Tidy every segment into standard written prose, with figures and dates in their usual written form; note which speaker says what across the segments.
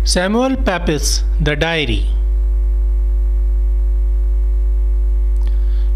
Speaker 1: Samuel Pepys, The Diary.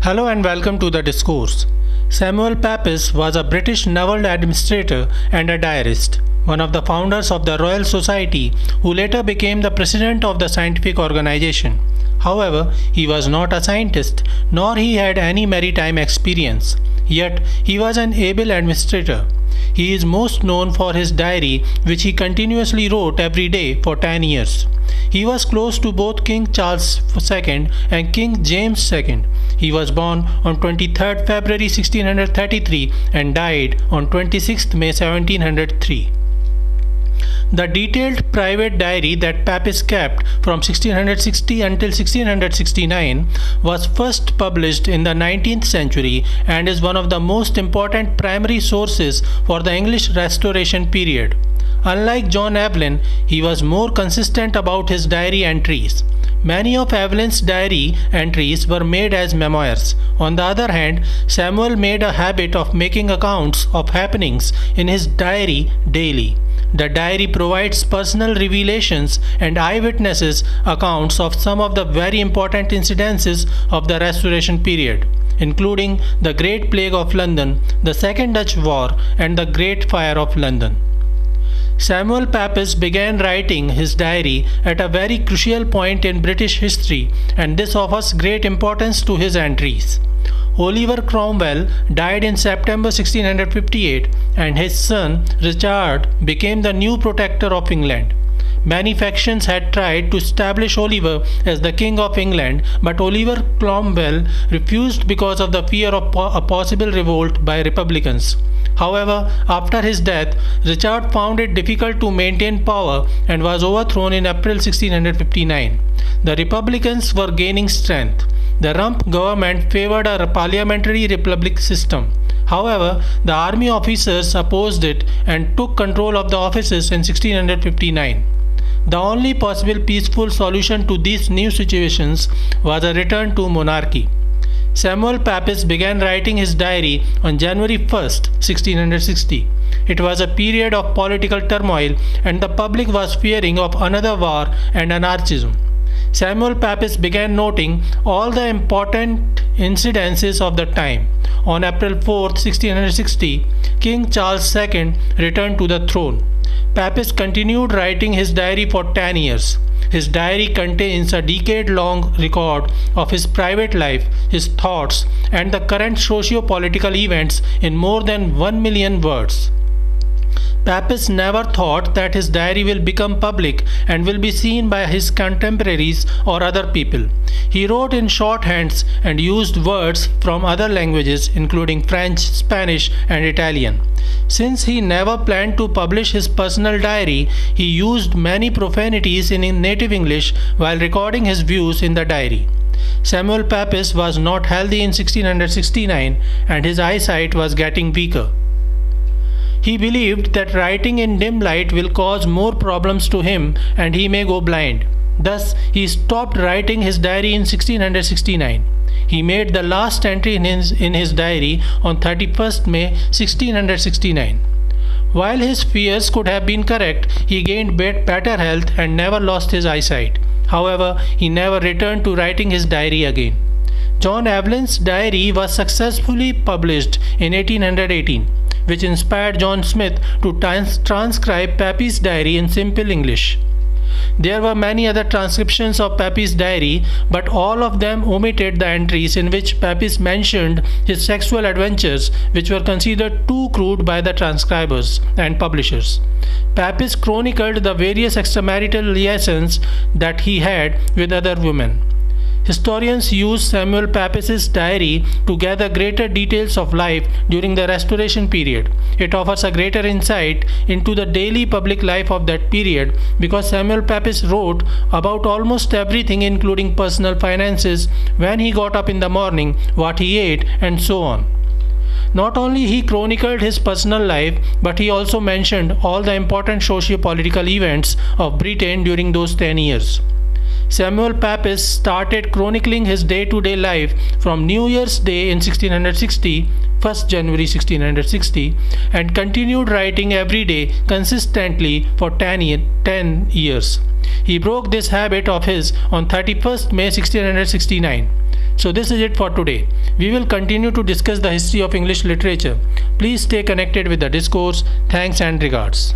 Speaker 1: Hello and welcome to the discourse. Samuel Pepys was a British Naval Administrator and a diarist, one of the founders of the Royal Society, who later became the president of the scientific organization. However, he was not a scientist, nor he had any maritime experience. Yet, he was an able administrator. He is most known for his diary, which he continuously wrote every day for 10 years. He was close to both King Charles II and King James II. He was born on 23rd February 1633 and died on 26th May 1703. The detailed private diary that Pepys kept from 1660 until 1669 was first published in the 19th century and is one of the most important primary sources for the English Restoration period. Unlike John Evelyn, he was more consistent about his diary entries. Many of Evelyn's diary entries were made as memoirs. On the other hand, Samuel made a habit of making accounts of happenings in his diary daily. The diary provides personal revelations and eyewitnesses accounts of some of the very important incidences of the Restoration period, including the Great Plague of London, the Second Dutch War, and the Great Fire of London. Samuel Pepys began writing his diary at a very crucial point in British history, and this offers great importance to his entries. Oliver Cromwell died in September 1658, and his son Richard became the new protector of England. Many factions had tried to establish Oliver as the King of England, but Oliver Cromwell refused because of the fear of a possible revolt by Republicans. However, after his death, Richard found it difficult to maintain power and was overthrown in April 1659. The Republicans were gaining strength. The Rump government favored a parliamentary republic system. However, the army officers opposed it and took control of the offices in 1659. The only possible peaceful solution to these new situations was a return to monarchy. Samuel Pepys began writing his diary on January 1, 1660. It was a period of political turmoil and the public was fearing of another war and anarchism. Samuel Pepys began noting all the important incidences of the time. On April 4, 1660, King Charles II returned to the throne. Pepys continued writing his diary for 10 years. His diary contains a decade-long record of his private life, his thoughts, and the current socio-political events in more than 1 million words. Pepys never thought that his diary will become public and will be seen by his contemporaries or other people. He wrote in shorthands and used words from other languages including French, Spanish, and Italian. Since he never planned to publish his personal diary, he used many profanities in native English while recording his views in the diary. Samuel Pepys was not healthy in 1669 and his eyesight was getting weaker. He believed that writing in dim light will cause more problems to him and he may go blind. Thus, he stopped writing his diary in 1669. He made the last entry in his diary on 31st May 1669. While his fears could have been correct, he gained better health and never lost his eyesight. However, he never returned to writing his diary again. John Evelyn's diary was successfully published in 1818. Which inspired John Smith to transcribe Pepys' diary in simple English. There were many other transcriptions of Pepys' diary, but all of them omitted the entries in which Pepys mentioned his sexual adventures, which were considered too crude by the transcribers and publishers. Pepys chronicled the various extramarital liaisons that he had with other women. Historians use Samuel Pepys' diary to gather greater details of life during the Restoration period. It offers a greater insight into the daily public life of that period because Samuel Pepys wrote about almost everything including personal finances, when he got up in the morning, what he ate, and so on. Not only he chronicled his personal life, but he also mentioned all the important socio-political events of Britain during those 10 years. Samuel Pepys started chronicling his day-to-day life from New Year's Day in 1660 1st January 1660 and continued writing every day consistently for 10 years. He broke this habit of his on 31st May 1669. So this is it for today. We will continue to discuss the history of English literature. Please stay connected with the discourse. Thanks and regards.